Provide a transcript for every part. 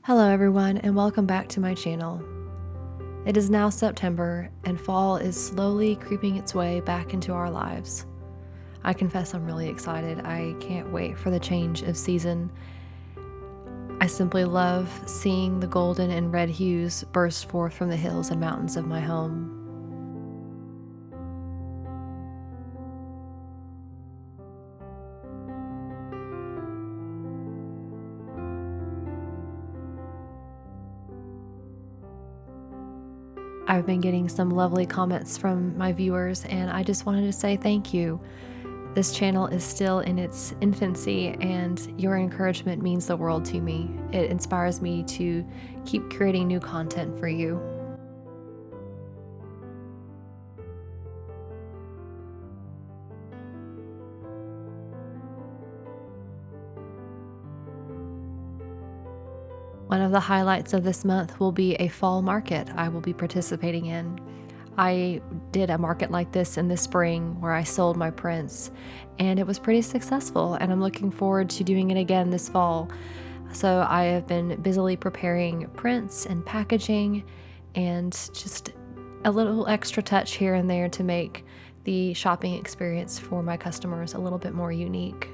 Hello everyone and welcome back to my channel. It is now September and fall is slowly creeping its way back into our lives. I confess I'm really excited. I can't wait for the change of season. I simply love seeing the golden and red hues burst forth from the hills and mountains of my home. I've been getting some lovely comments from my viewers, and I just wanted to say thank you. This channel is still in its infancy, and your encouragement means the world to me. It inspires me to keep creating new content for you. One of the highlights of this month will be a fall market I will be participating in. I did a market like this in the spring where I sold my prints, and it was pretty successful, and I'm looking forward to doing it again this fall. So I have been busily preparing prints and packaging and just a little extra touch here and there to make the shopping experience for my customers a little bit more unique.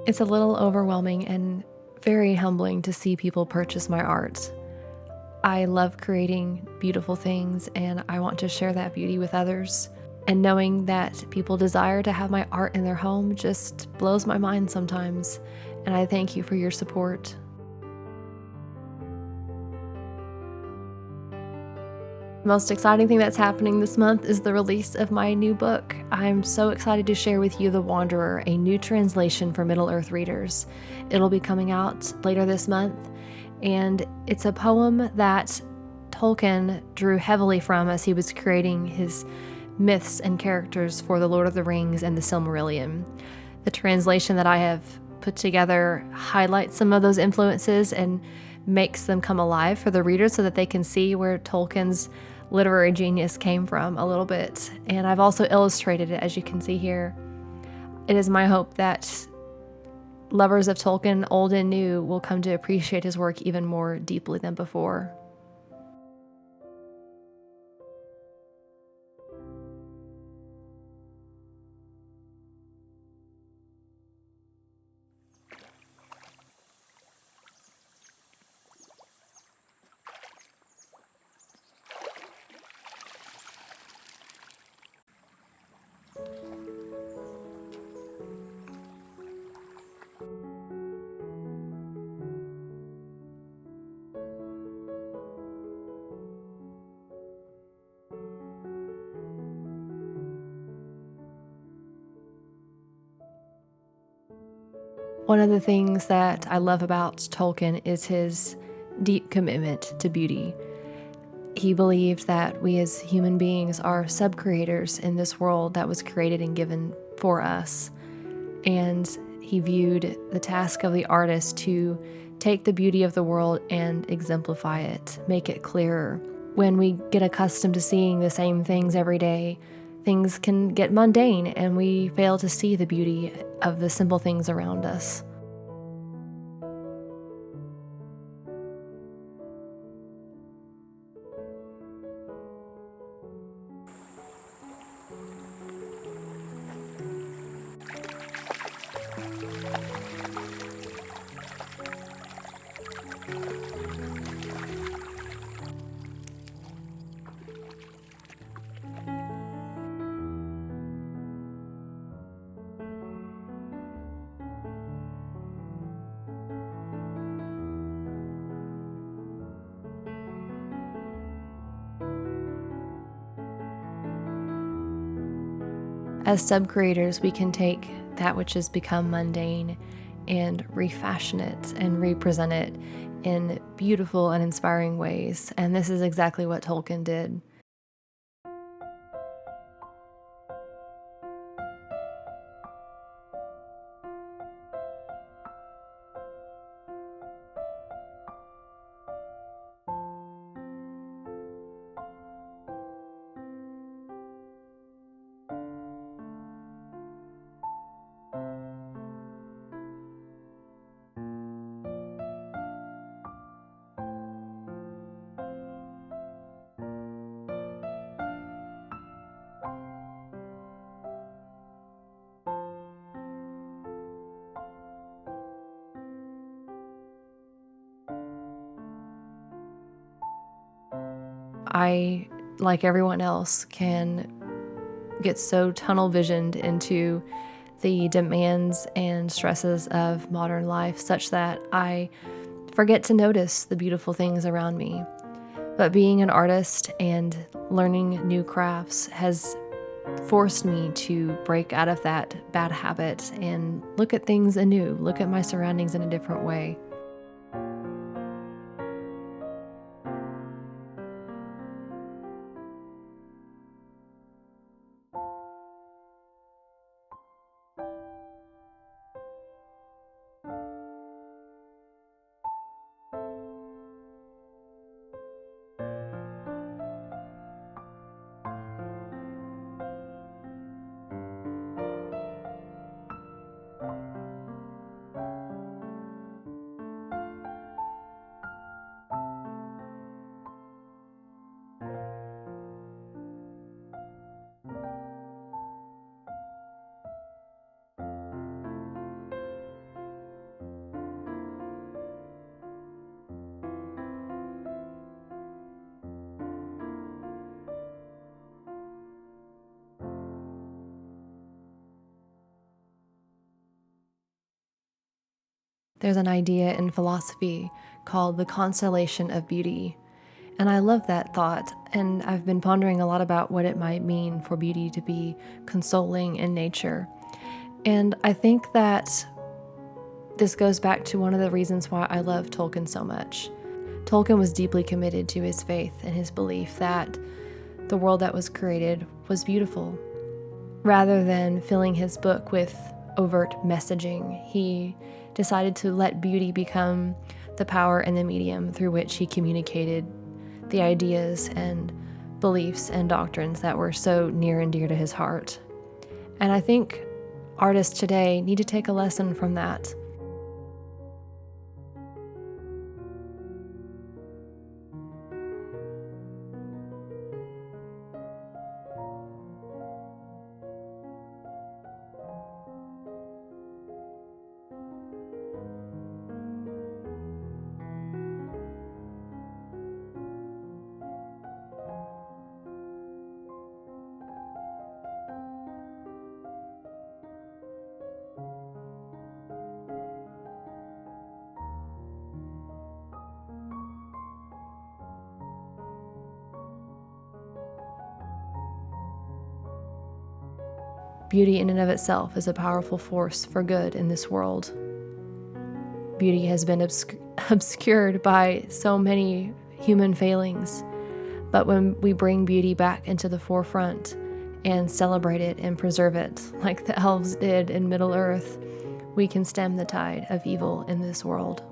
It's a little overwhelming and very humbling to see people purchase my art. I love creating beautiful things and I want to share that beauty with others. And knowing that people desire to have my art in their home just blows my mind sometimes. And I thank you for your support. The most exciting thing that's happening this month is the release of my new book. I'm so excited to share with you The Wanderer, a new translation for Middle-earth readers. It'll be coming out later this month, and it's a poem that Tolkien drew heavily from as he was creating his myths and characters for The Lord of the Rings and the Silmarillion. The translation that I have put together highlights some of those influences and makes them come alive for the reader so that they can see where Tolkien's literary genius came from a little bit. And I've also illustrated it, as you can see here. It is my hope that lovers of Tolkien, old and new, will come to appreciate his work even more deeply than before. One of the things that I love about Tolkien is his deep commitment to beauty. He believed that we as human beings are sub-creators in this world that was created and given for us. And he viewed the task of the artist to take the beauty of the world and exemplify it, make it clearer. When we get accustomed to seeing the same things every day, things can get mundane and we fail to see the beauty of the simple things around us. As sub-creators, we can take that which has become mundane and refashion it and represent it in beautiful and inspiring ways. And this is exactly what Tolkien did. I, like everyone else, can get so tunnel visioned into the demands and stresses of modern life such that I forget to notice the beautiful things around me. But being an artist and learning new crafts has forced me to break out of that bad habit and look at things anew, look at my surroundings in a different way. There's an idea in philosophy called the constellation of beauty. And I love that thought, and I've been pondering a lot about what it might mean for beauty to be consoling in nature. And I think that this goes back to one of the reasons why I love Tolkien so much. Tolkien was deeply committed to his faith and his belief that the world that was created was beautiful. Rather than filling his book with overt messaging, he decided to let beauty become the power and the medium through which he communicated the ideas and beliefs and doctrines that were so near and dear to his heart. And I think artists today need to take a lesson from that. Beauty in and of itself is a powerful force for good in this world. Beauty has been obscured by so many human failings, but when we bring beauty back into the forefront and celebrate it and preserve it, like the elves did in Middle Earth, we can stem the tide of evil in this world.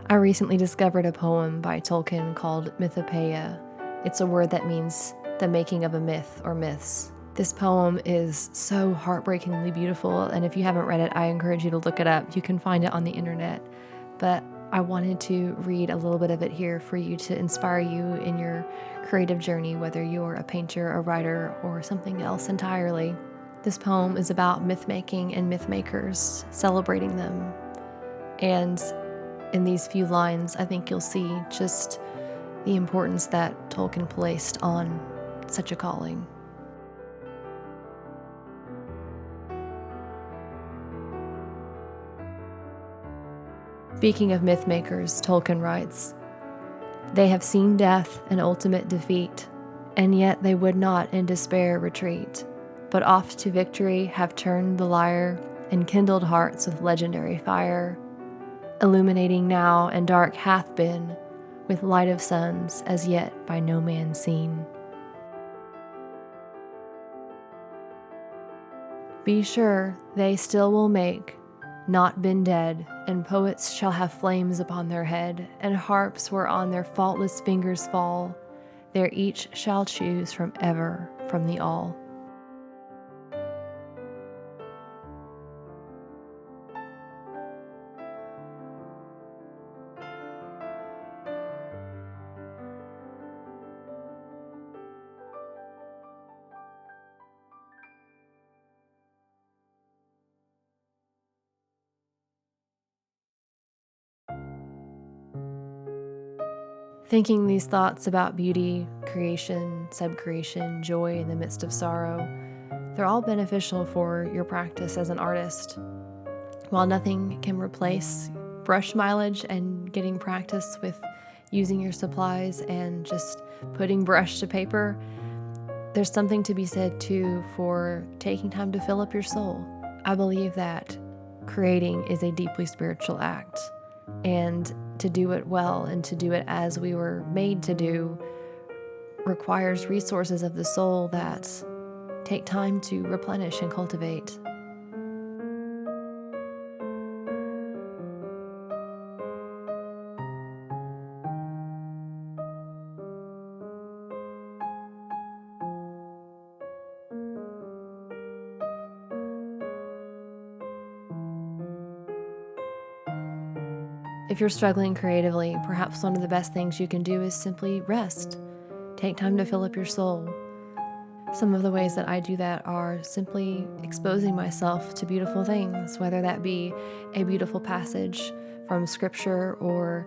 I recently discovered a poem by Tolkien called Mythopoeia. It's a word that means the making of a myth or myths. This poem is so heartbreakingly beautiful, and if you haven't read it, I encourage you to look it up. You can find it on the internet. But I wanted to read a little bit of it here for you to inspire you in your creative journey, whether you're a painter, a writer, or something else entirely. This poem is about myth making and myth makers, celebrating them. And in these few lines, I think you'll see just the importance that Tolkien placed on such a calling. Speaking of myth makers, Tolkien writes, "They have seen death and ultimate defeat, and yet they would not in despair retreat, but oft to victory have turned the lyre and kindled hearts with legendary fire, illuminating now and dark hath been, with light of suns as yet by no man seen." Be sure they still will make, not been dead, and poets shall have flames upon their head, and harps whereon their faultless fingers fall, there each shall choose from ever from the all. Thinking these thoughts about beauty, creation, subcreation, joy in the midst of sorrow, they're all beneficial for your practice as an artist. While nothing can replace brush mileage and getting practice with using your supplies and just putting brush to paper, there's something to be said too for taking time to fill up your soul. I believe that creating is a deeply spiritual act, and to do it well and to do it as we were made to do requires resources of the soul that take time to replenish and cultivate. If you're struggling creatively, perhaps one of the best things you can do is simply rest. Take time to fill up your soul. Some of the ways that I do that are simply exposing myself to beautiful things, whether that be a beautiful passage from scripture or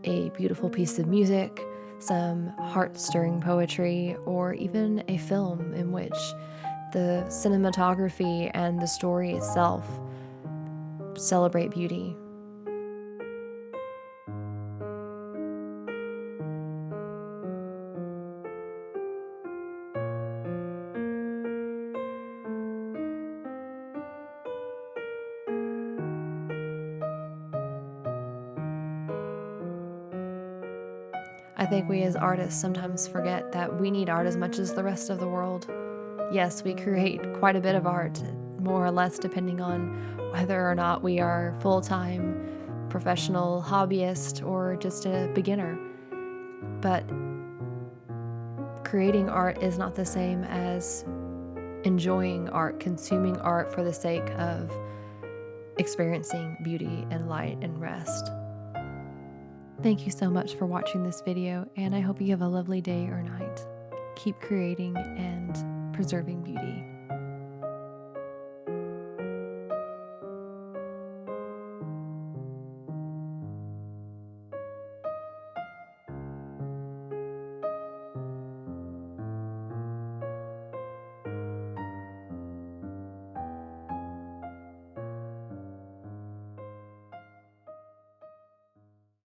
a beautiful piece of music, some heart-stirring poetry, or even a film in which the cinematography and the story itself celebrate beauty. I think we as artists sometimes forget that we need art as much as the rest of the world. Yes, we create quite a bit of art, more or less depending on whether or not we are full-time, professional, hobbyist, or just a beginner. But creating art is not the same as enjoying art, consuming art for the sake of experiencing beauty and light and rest. Thank you so much for watching this video, and I hope you have a lovely day or night. Keep creating and preserving beauty.